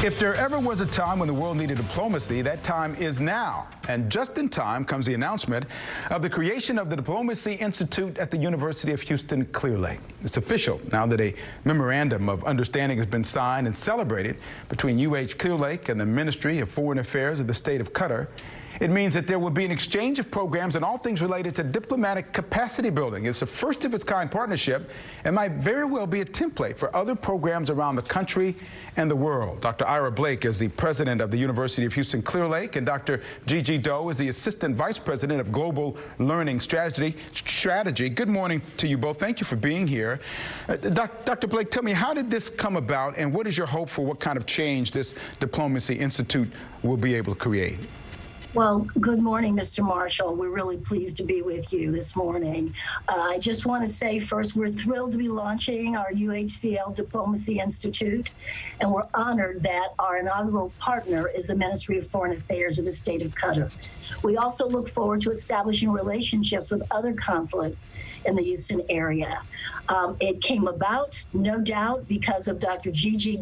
If there ever was a time when the world needed diplomacy, that time is now. And just in time comes the announcement of the creation of the Diplomacy Institute at the University of Houston Clear Lake. It's official now that a memorandum of understanding has been signed and celebrated between UH Clear Lake and the Ministry of Foreign Affairs of the state of Qatar. It means that there will be an exchange of programs and all things related to diplomatic capacity building. It's a first of its kind partnership and might very well be a template for other programs around the country and the world. Dr. Ira Blake is the president of the University of Houston Clear Lake, and Dr. Gigi is the assistant vice president of global learning strategy. Good morning to you both. Thank you for being here. Dr. Blake, tell me, how did this come about, and what is your hope for what kind of change this Diplomacy Institute will be able to create? Well, good morning, Mr. Marshall. We're really pleased to be with you this morning. I just want to say first, we're thrilled to be launching our UHCL Diplomacy Institute, and we're honored that our inaugural partner is the Ministry of Foreign Affairs of the state of Qatar. We also look forward to establishing relationships with other consulates in the Houston area. It came about, no doubt, because of Dr. Gigi,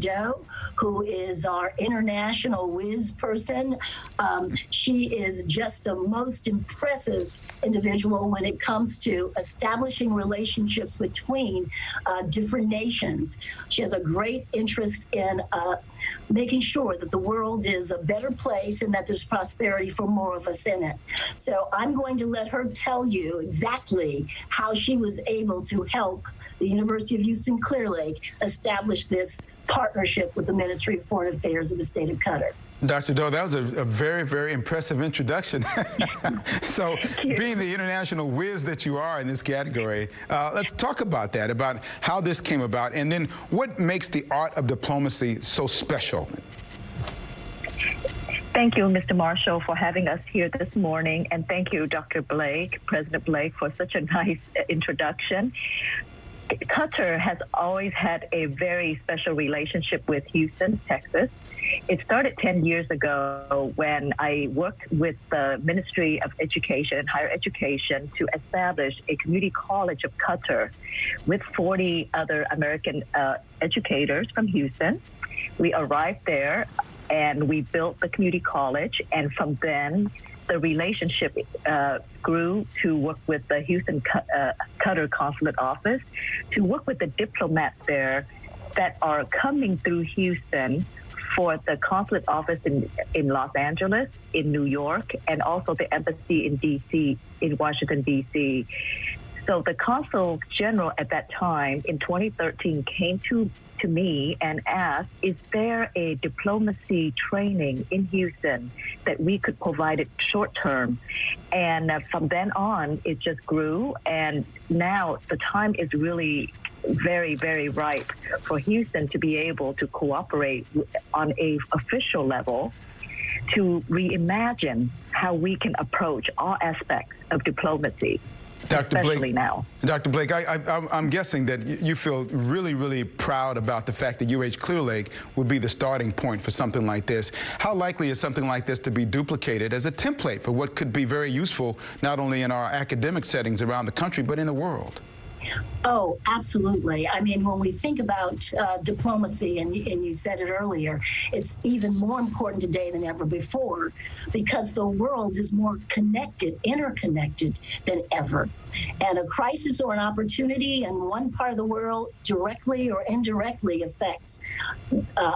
who is our international whiz person. She is just the most impressive individual when it comes to establishing relationships between different nations. She has a great interest in making sure that the world is a better place and that there's prosperity for more of us in it. So I'm going to let her tell you exactly how she was able to help the University of Houston Clear Lake establish this partnership with the Ministry of Foreign Affairs of the state of Qatar. Dr. Doe, that was a very, very impressive introduction. So, being the international whiz that you are in this category, let's talk about that, about how this came about, and then what makes the art of diplomacy so special. Thank you, Mr. Marshall, for having us here this morning, and thank you, Dr. Blake, President Blake, for such a nice introduction. Qatar has always had a very special relationship with Houston, Texas. It started 10 years ago when I worked with the Ministry of Education and Higher Education to establish a community college of Qatar with 40 other American educators from Houston. We arrived there and we built the community college, and from then the relationship grew to work with the Houston Qatar Consulate Office, to work with the diplomats there that are coming through Houston for the consulate office in Los Angeles, in New York, and also the embassy in D.C., in Washington, D.C. So the consul general at that time in 2013 came to me and asked, is there a diplomacy training in Houston that we could provide it short term? And from then on, it just grew. And now the time is really very, very ripe for Houston to be able to cooperate on a official level to reimagine how we can approach all aspects of diplomacy. Dr. Blake, now. Dr. Blake, I'm guessing that you feel really, really proud about the fact that UH Clear Lake would be the starting point for something like this. How likely is something like this to be duplicated as a template for what could be very useful, not only in our academic settings around the country, but in the world? Oh, absolutely. I mean, when we think about diplomacy, and you said it earlier, it's even more important today than ever before because the world is more connected, interconnected than ever. And a crisis or an opportunity in one part of the world directly or indirectly affects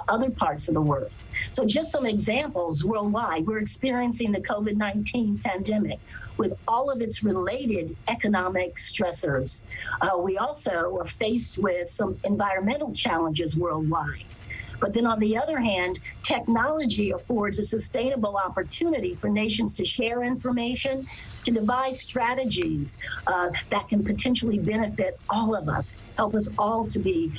other parts of the world. So just some examples worldwide. We're experiencing the COVID-19 pandemic with all of its related economic stressors. We also are faced with some environmental challenges worldwide. But then on the other hand, technology affords a sustainable opportunity for nations to share information, to devise strategies that can potentially benefit all of us, help us all to be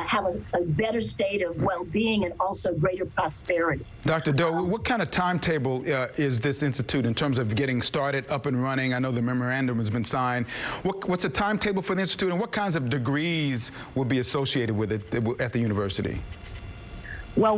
have a better state of well-being and also greater prosperity. Dr. Doe, what kind of timetable is this institute in terms of getting started, up and running? I know the memorandum has been signed. What's the timetable for the institute, and what kinds of degrees will be associated with it at the university? Well,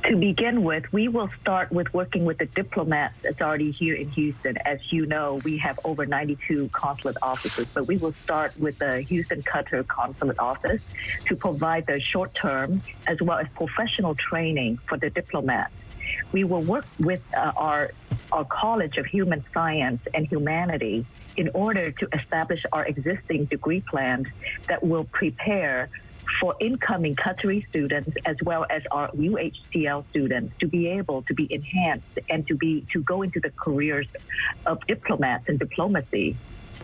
to begin with, we will start with working with the diplomats that's already here in Houston. As you know, we have over 92 consulate offices, but we will start with the Houston Qatar Consulate Office to provide the short-term as well as professional training for the diplomats. We will work with our College of Human Science and Humanity in order to establish our existing degree plans that will prepare for incoming Qatari students as well as our UHCL students to be able to be enhanced and to go into the careers of diplomats and diplomacy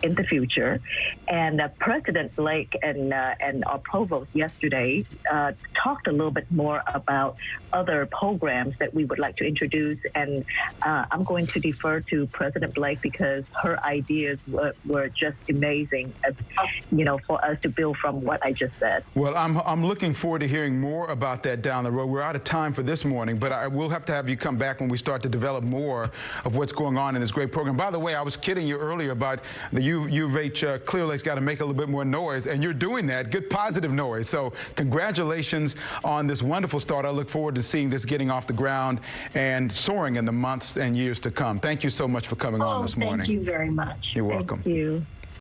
in the future. And President Blake and our provost yesterday talked a little bit more about other programs that we would like to introduce. And I'm going to defer to President Blake because her ideas were just amazing, for us to build from what I just said. Well, I'm looking forward to hearing more about that down the road. We're out of time for this morning, but I will have to have you come back when we start to develop more of what's going on in this great program. By the way, I was kidding you earlier about the UH Clear Lake's got to make a little bit more noise, and you're doing that. Good, positive noise. So congratulations on this wonderful start. I look forward to seeing this getting off the ground and soaring in the months and years to come. Thank you so much for coming on this morning. Thank you very much. You're welcome. Thank you.